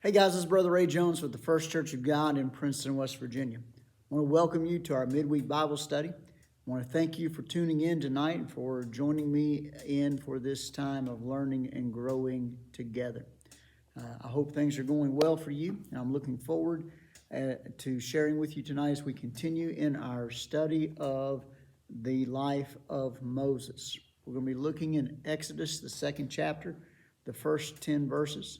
Hey guys, this is Brother Ray Jones with the First Church of God in Princeton, West Virginia. I want to welcome you to our midweek Bible study. I want to thank you for tuning in tonight and for joining me in for this time of learning and growing together. I hope things are going well for you, and I'm looking forward to sharing with you tonight as we continue in our study of the life of Moses. We're going to be looking in Exodus, the second chapter, the first 10 verses.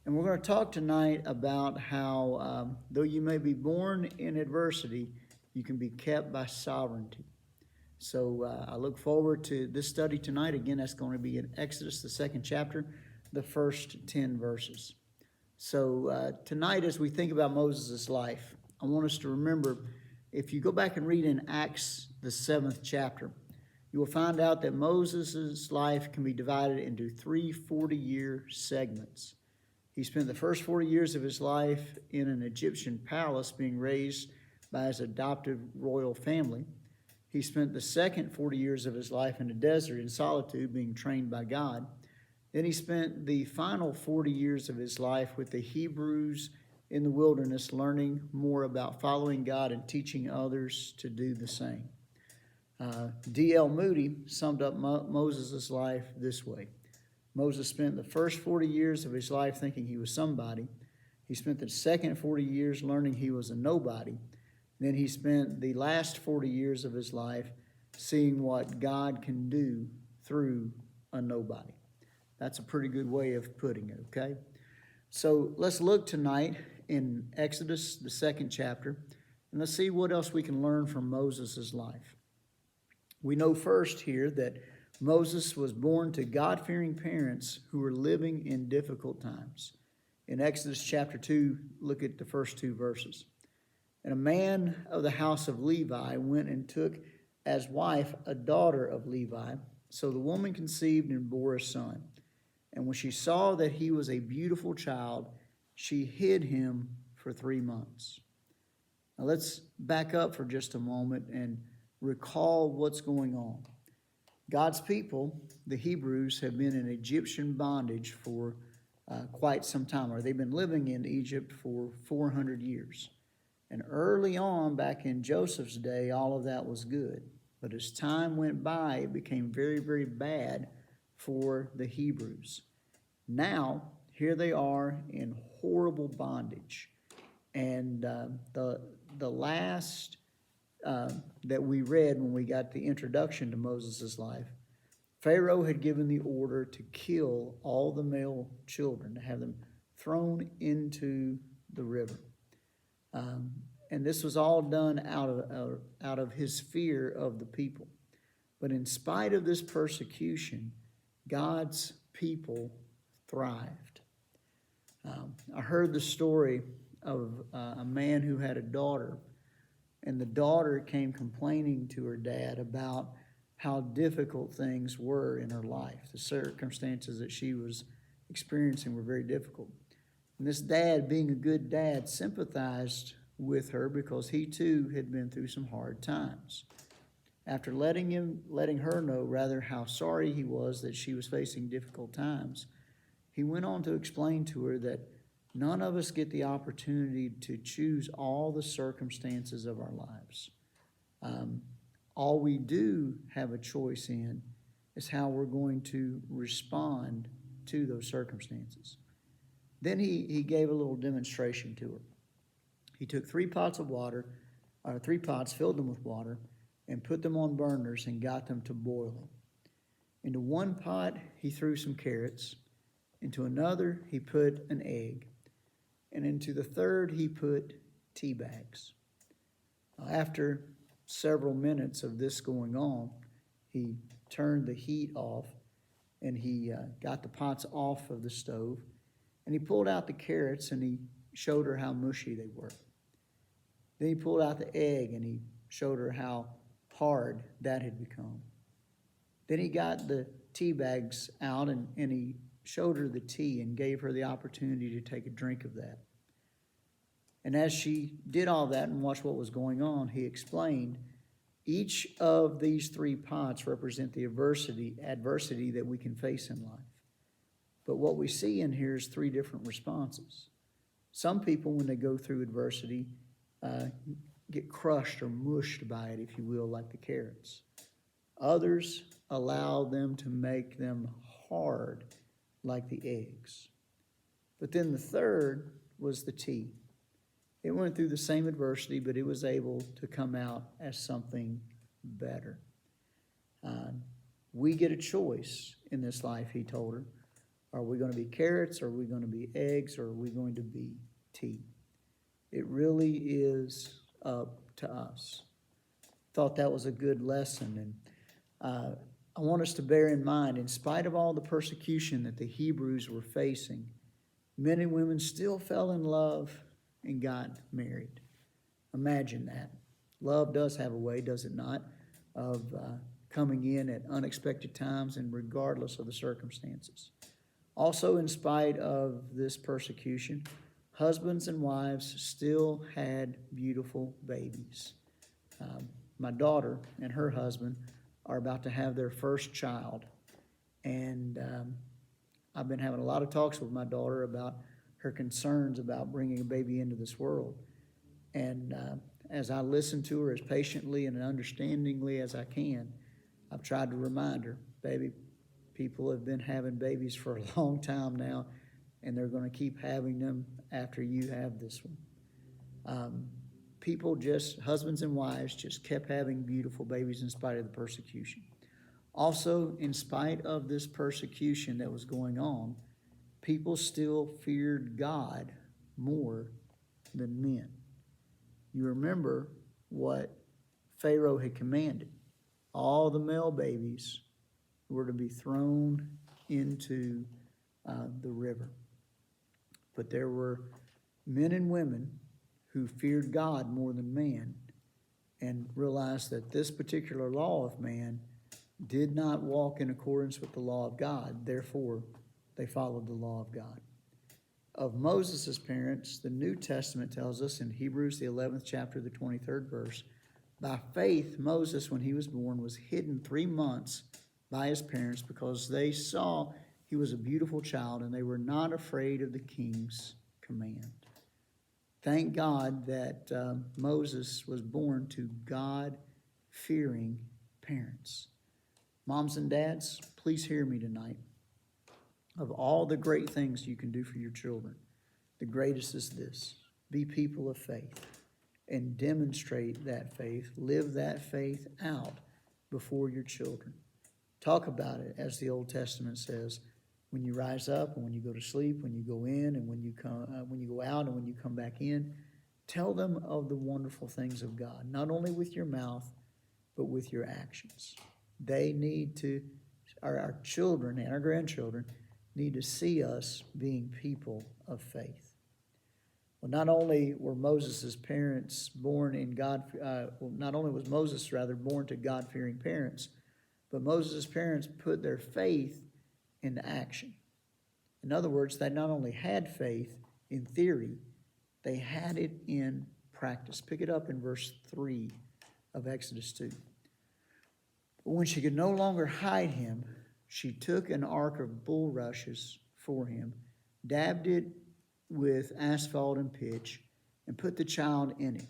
And we're going to talk tonight about how, though you may be born in adversity, you can be kept by sovereignty. So I look forward to this study tonight. Again, that's going to be in Exodus, the second chapter, the first 10 verses. So tonight, as we think about Moses' life, I want us to remember, if you go back and read in Acts, the 7th chapter, you will find out that Moses' life can be divided into three 40-year segments. He spent the first 40 years of his life in an Egyptian palace being raised by his adoptive royal family. He spent the second 40 years of his life in the desert in solitude being trained by God. Then he spent the final 40 years of his life with the Hebrews in the wilderness, learning more about following God and teaching others to do the same. D.L. Moody summed up Moses' life this way. Moses spent the first 40 years of his life thinking he was somebody. He spent the second 40 years learning he was a nobody. Then he spent the last 40 years of his life seeing what God can do through a nobody. That's a pretty good way of putting it, okay? So let's look tonight in Exodus, the second chapter, and let's see what else we can learn from Moses' life. We know first here that Moses was born to God-fearing parents who were living in difficult times. In Exodus chapter 2, look at the first two verses. And a man of the house of Levi went and took as wife a daughter of Levi. So the woman conceived and bore a son. And when she saw that he was a beautiful child, she hid him for 3 months. Now let's back up for just a moment and recall what's going on. God's people, the Hebrews, have been in Egyptian bondage for quite some time, or they've been living in Egypt for 400 years. And early on, back in Joseph's day, all of that was good. But as time went by, it became very, very bad for the Hebrews. Now, here they are in horrible bondage. And the last that we read when we got the introduction to Moses' life, Pharaoh had given the order to kill all the male children, to have them thrown into the river. And this was all done out of his fear of the people. But in spite of this persecution, God's people thrived. I heard the story of a man who had a daughter, and the daughter came complaining to her dad about how difficult things were in her life. The circumstances that she was experiencing were very difficult. And this dad, being a good dad, sympathized with her because he too had been through some hard times. After letting her know rather how sorry he was that she was facing difficult times, he went on to explain to her that none of us get the opportunity to choose all the circumstances of our lives. All we do have a choice in is how we're going to respond to those circumstances. Then he gave a little demonstration to her. He took 3 pots, filled them with water, and put them on burners and got them to boiling. Into one pot, he threw some carrots. Into another, he put an egg. And into the third, he put tea bags. After several minutes of this going on, he turned the heat off and he got the pots off of the stove, and he pulled out the carrots and he showed her how mushy they were. Then he pulled out the egg and he showed her how hard that had become. Then he got the tea bags out and he showed her the tea and gave her the opportunity to take a drink of that. And as she did all that and watched what was going on, he explained each of these 3 pots represent the adversity that we can face in life. But what we see in here is 3 different responses. Some people, when they go through adversity, get crushed or mushed by it, if you will, like the carrots. Others allow them to make them hard, like the eggs. But then the third was the tea. It went through the same adversity, but it was able to come out as something better. We get a choice in this life, he told her. Are we going to be carrots? Are we going to be eggs? Or are we going to be tea? It really is up to us. Thought that was a good lesson. And I want us to bear in mind, in spite of all the persecution that the Hebrews were facing, men and women still fell in love and got married. Imagine that. Love does have a way, does it not, of coming in at unexpected times and regardless of the circumstances. Also, in spite of this persecution, husbands and wives still had beautiful babies. My daughter and her husband are about to have their first child. And I've been having a lot of talks with my daughter about her concerns about bringing a baby into this world. And as I listen to her as patiently and understandingly as I can, I've tried to remind her, baby, people have been having babies for a long time now, and they're going to keep having them after you have this one. People just, husbands and wives, just kept having beautiful babies in spite of the persecution. Also, in spite of this persecution that was going on, people still feared God more than men. You remember what Pharaoh had commanded. All the male babies were to be thrown into the river. But there were men and women who feared God more than man and realized that this particular law of man did not walk in accordance with the law of God. Therefore, they followed the law of God. Of Moses' parents, the New Testament tells us in Hebrews, the 11th chapter, the 23rd verse, by faith, Moses, when he was born, was hidden 3 months by his parents because they saw he was a beautiful child and they were not afraid of the king's command. Thank God that Moses was born to God-fearing parents. Moms and dads, please hear me tonight. Of all the great things you can do for your children, the greatest is this: be people of faith and demonstrate that faith, live that faith out before your children. Talk about it, as the Old Testament says, when you rise up and when you go to sleep, when you go in and when you go out and when you come back in. Tell them of the wonderful things of God, not only with your mouth, but with your actions. They need to, our children and our grandchildren need to see us being people of faith. Well, not only were Moses' parents born in God, not only was Moses born to God-fearing parents, but Moses' parents put their faith into action. In other words, they not only had faith in theory, they had it in practice. Pick it up in verse 3 of Exodus 2. But when she could no longer hide him, she took an ark of bulrushes for him, dabbed it with asphalt and pitch, and put the child in it,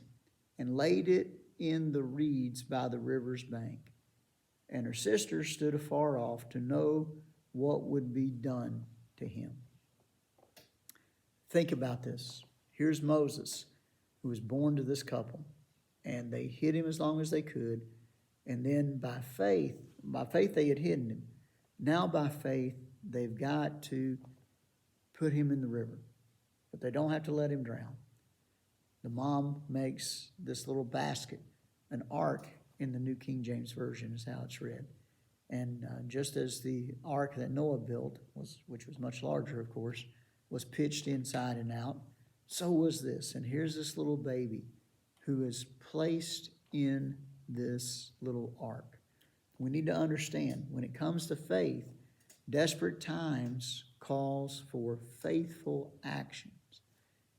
and laid it in the reeds by the river's bank. And her sister stood afar off to know what would be done to him. Think about this. Here's Moses, who was born to this couple, and they hid him as long as they could, and then by faith they had hidden him. Now by faith, they've got to put him in the river, but they don't have to let him drown. The mom makes this little basket, an ark in the New King James Version is how it's read. And just as the ark that Noah built, which was much larger, of course, was pitched inside and out, so was this. And here's this little baby who is placed in this little ark. We need to understand, when it comes to faith, desperate times calls for faithful actions.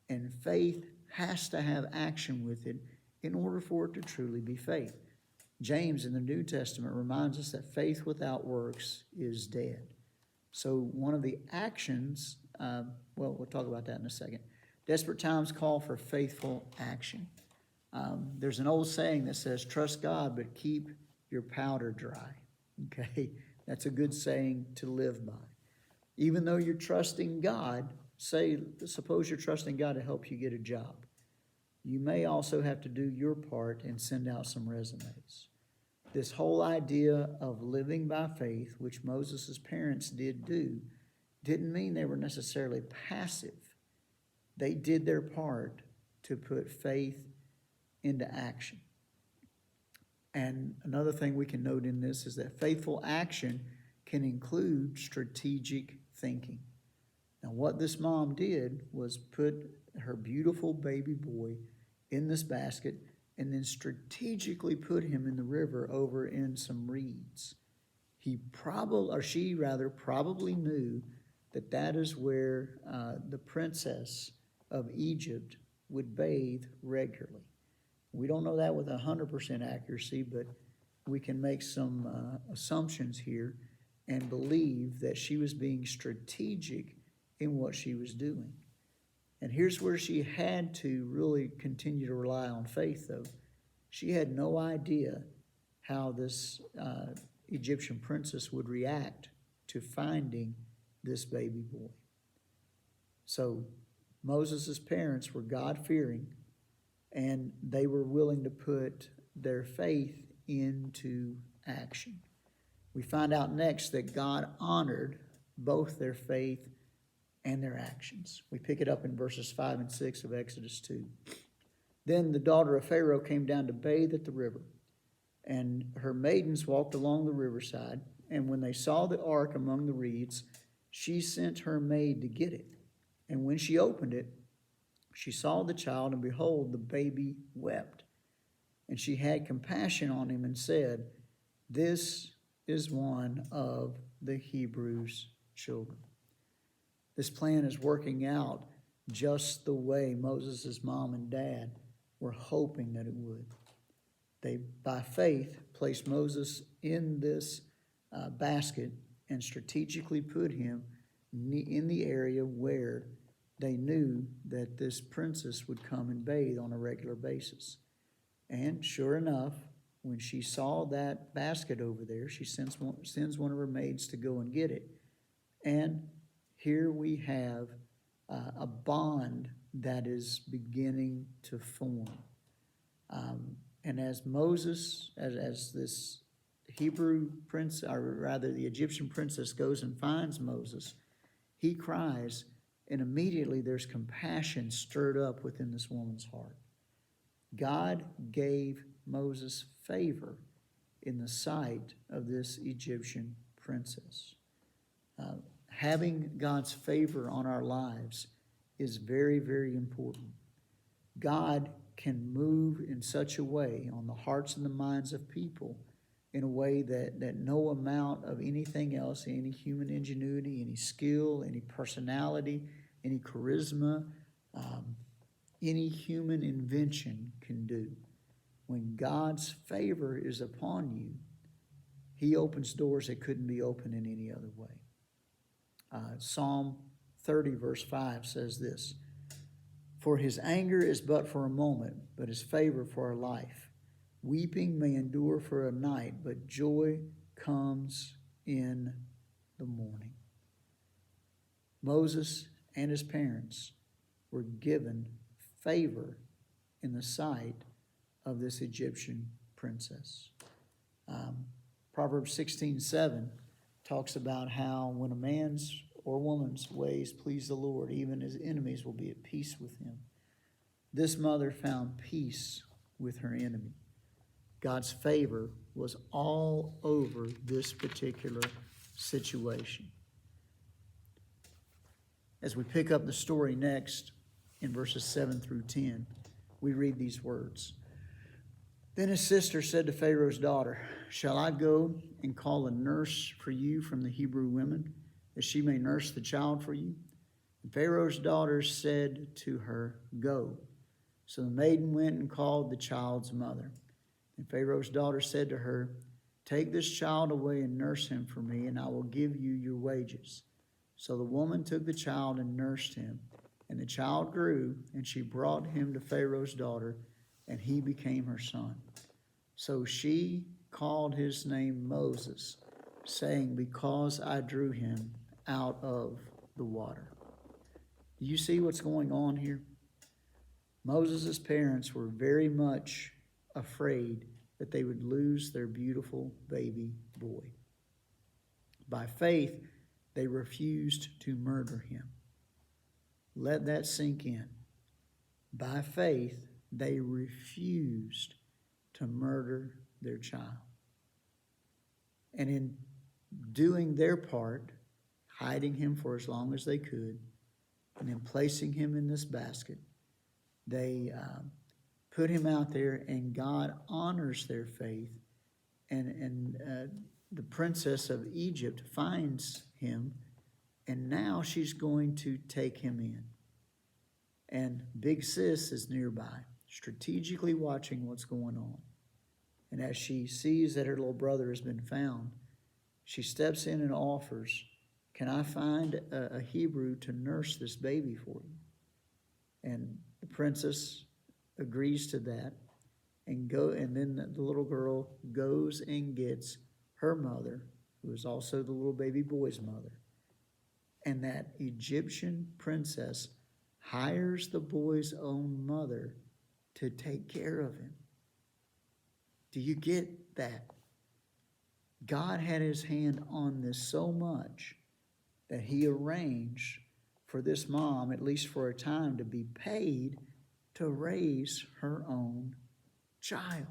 And faith has to have action with it in order for it to truly be faith. James in the New Testament reminds us that faith without works is dead. So one of the actions, we'll talk about that in a second. Desperate times call for faithful action. There's an old saying that says, trust God, but keep your powder dry. Okay, that's a good saying to live by. Even though you're trusting God, suppose you're trusting God to help you get a job. You may also have to do your part and send out some resumes. This whole idea of living by faith, which Moses' parents did do, didn't mean they were necessarily passive. They did their part to put faith into action. And another thing we can note in this is that faithful action can include strategic thinking. Now, what this mom did was put her beautiful baby boy in this basket and then strategically put him in the river over in some reeds. She probably knew that that is where the princess of Egypt would bathe regularly. We don't know that with 100% accuracy, but we can make some assumptions here and believe that she was being strategic in what she was doing. And here's where she had to really continue to rely on faith, though. She had no idea how this Egyptian princess would react to finding this baby boy. So Moses' parents were God-fearing, and they were willing to put their faith into action. We find out next that God honored both their faith and their actions. We pick it up in verses 5 and 6 of Exodus 2. Then the daughter of Pharaoh came down to bathe at the river, and her maidens walked along the riverside, and when they saw the ark among the reeds, she sent her maid to get it. And when she opened it, she saw the child, and behold, the baby wept. And she had compassion on him and said, "This is one of the Hebrews' children." This plan is working out just the way Moses' mom and dad were hoping that it would. They, by faith, placed Moses in this basket and strategically put him in the area where they knew that this princess would come and bathe on a regular basis. And sure enough, when she saw that basket over there, she sends one of her maids to go and get it. And here we have a bond that is beginning to form. And as Moses, as this Hebrew prince, or rather the Egyptian princess goes and finds Moses, he cries, and immediately there's compassion stirred up within this woman's heart. God gave Moses favor in the sight of this Egyptian princess. Having God's favor on our lives is very, very important. God can move in such a way on the hearts and the minds of people in a way that no amount of anything else, any human ingenuity, any skill, any personality, any charisma, any human invention can do. When God's favor is upon you, he opens doors that couldn't be opened in any other way. Psalm 30 verse 5 says this, "For his anger is but for a moment, but his favor for a life. Weeping may endure for a night, but joy comes in the morning." Moses and his parents were given favor in the sight of this Egyptian princess. Proverbs 16:7 talks about how when a man's or woman's ways please the Lord, even his enemies will be at peace with him. This mother found peace with her enemy. God's favor was all over this particular situation. As we pick up the story next in verses 7 through 10, we read these words. Then his sister said to Pharaoh's daughter, "Shall I go and call a nurse for you from the Hebrew women, that she may nurse the child for you?" And Pharaoh's daughter said to her, "Go." So the maiden went and called the child's mother. And Pharaoh's daughter said to her, "Take this child away and nurse him for me, and I will give you your wages." So the woman took the child and nursed him. And the child grew, and she brought him to Pharaoh's daughter, and he became her son. So she called his name Moses, saying, because I drew him out of the water. Do you see what's going on here? Moses' parents were very much afraid that they would lose their beautiful baby boy. By faith, they refused to murder him. Let that sink in. By faith, they refused to murder their child. And in doing their part, hiding him for as long as they could, and then placing him in this basket, they put him out there, and God honors their faith. And the princess of Egypt finds him, and now she's going to take him in. And Big Sis is nearby, strategically watching what's going on. And as she sees that her little brother has been found, she steps in and offers, can I find a Hebrew to nurse this baby for you? And the princess agrees to that, and then the little girl goes and gets her mother, who is also the little baby boy's mother. And that Egyptian princess hires the boy's own mother to take care of him. Do you get that? God had his hand on this so much that he arranged for this mom, at least for a time, to be paid to raise her own child.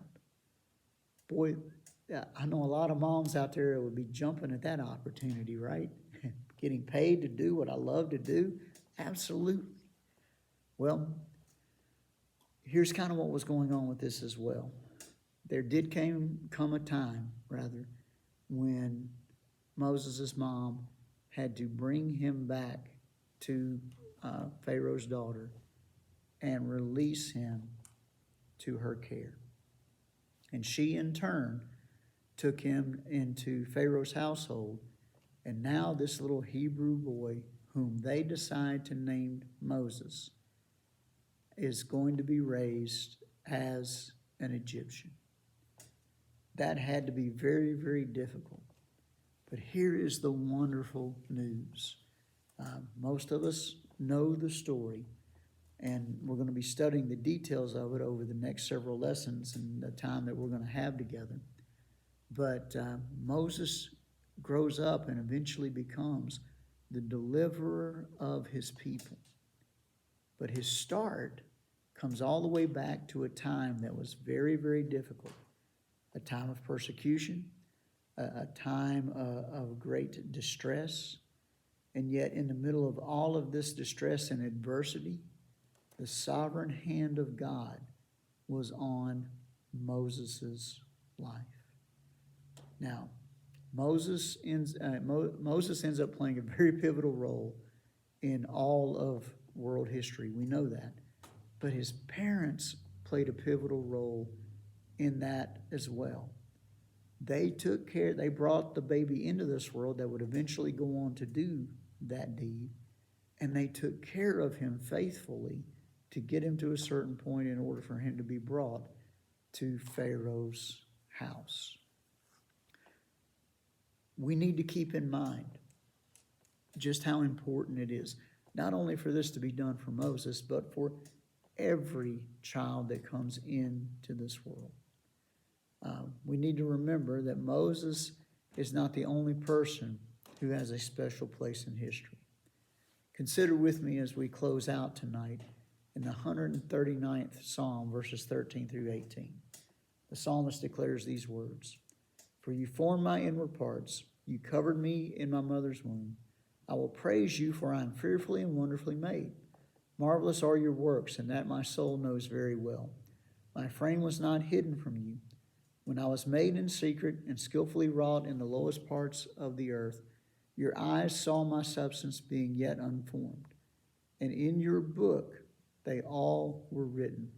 Boy, I know a lot of moms out there that would be jumping at that opportunity, right? Getting paid to do what I love to do? Absolutely. Well, here's kind of what was going on with this as well. There did come a time, when Moses' mom had to bring him back to Pharaoh's daughter and release him to her care. And she, in turn, took him into Pharaoh's household. And now this little Hebrew boy, whom they decide to name Moses, is going to be raised as an Egyptian. That had to be very, very difficult. But here is the wonderful news. Most of us know the story, and we're going to be studying the details of it over the next several lessons and the time that we're going to have together. But Moses grows up and eventually becomes the deliverer of his people. But his start comes all the way back to a time that was very, very difficult, a time of persecution, a time of great distress. And yet in the middle of all of this distress and adversity, the sovereign hand of God was on Moses' life. Now, Moses ends up playing a very pivotal role in all of world history. We know that. But his parents played a pivotal role in that as well. They brought the baby into this world that would eventually go on to do that deed, and they took care of him faithfully to get him to a certain point in order for him to be brought to Pharaoh's house. We need to keep in mind just how important it is, not only for this to be done for Moses, but for every child that comes into this world. We need to remember that Moses is not the only person who has a special place in history. Consider with me as we close out tonight in the 139th Psalm, verses 13 through 18. The psalmist declares these words, "For you formed my inward parts, you covered me in my mother's womb. I will praise you, for I am fearfully and wonderfully made. Marvelous are your works, and that my soul knows very well. My frame was not hidden from you. When I was made in secret and skillfully wrought in the lowest parts of the earth, your eyes saw my substance being yet unformed. And in your book they all were written,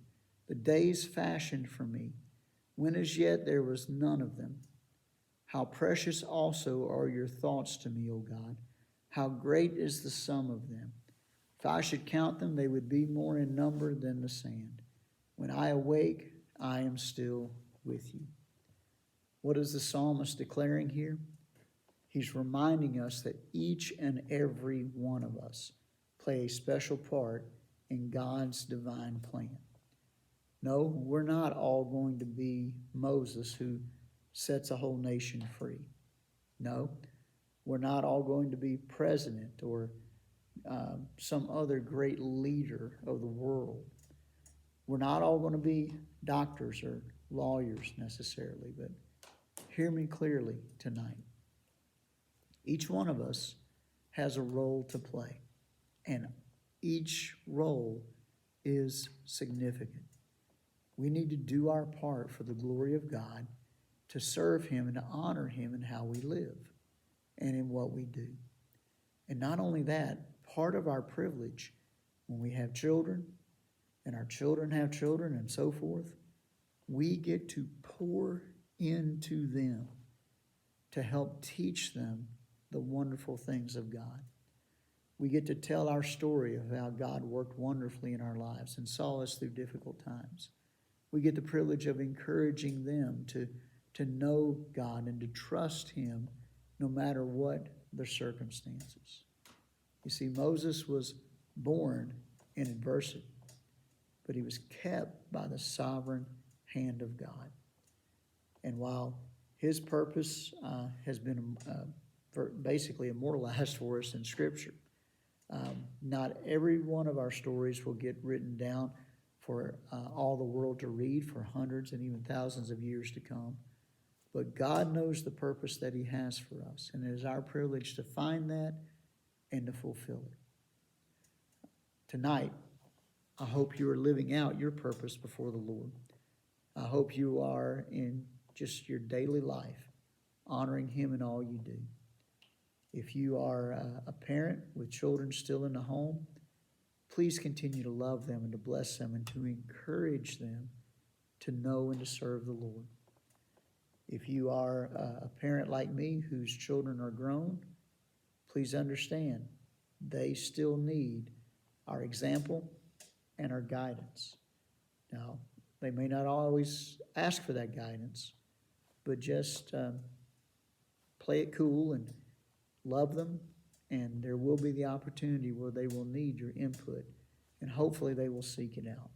the days fashioned for me, when as yet there was none of them. How precious also are your thoughts to me, O God. How great is the sum of them. If I should count them, they would be more in number than the sand. When I awake, I am still with you. What is the psalmist declaring here? He's reminding us that each and every one of us play a special part in God's divine plan. No, we're not all going to be Moses who sets a whole nation free. No, we're not all going to be president or some other great leader of the world. We're not all going to be doctors or lawyers necessarily, but hear me clearly tonight. Each one of us has a role to play, and each role is significant. We need to do our part for the glory of God, to serve Him and to honor Him in how we live and in what we do. And not only that, part of our privilege when we have children and our children have children and so forth, we get to pour into them to help teach them the wonderful things of God. We get to tell our story of how God worked wonderfully in our lives and saw us through difficult times. We get the privilege of encouraging them to know God and to trust Him no matter what their circumstances. You see, Moses was born in adversity, but he was kept by the sovereign hand of God. And while his purpose has been basically immortalized for us in Scripture, not every one of our stories will get written down for all the world to read for hundreds and even thousands of years to come. But God knows the purpose that He has for us, and it is our privilege to find that and to fulfill it. Tonight, I hope you are living out your purpose before the Lord. I hope you are in just your daily life honoring Him in all you do. If you are a parent with children still in the home, please continue to love them and to bless them and to encourage them to know and to serve the Lord. If you are a parent like me whose children are grown, please understand they still need our example and our guidance. Now, they may not always ask for that guidance, but just play it cool and love them, and there will be the opportunity where they will need your input, and hopefully they will seek it out.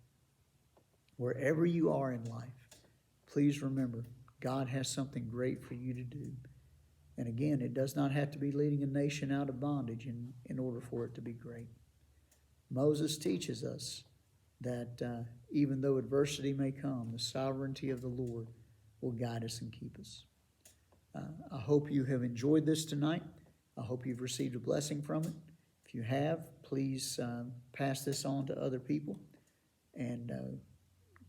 Wherever you are in life, please remember God has something great for you to do. And again, it does not have to be leading a nation out of bondage in order for it to be great. Moses teaches us that even though adversity may come, the sovereignty of the Lord will guide us and keep us. I hope you have enjoyed this tonight. I hope you've received a blessing from it. If you have, please pass this on to other people. And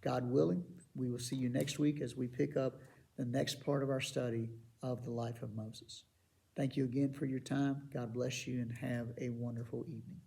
God willing, we will see you next week as we pick up the next part of our study of the life of Moses. Thank you again for your time. God bless you and have a wonderful evening.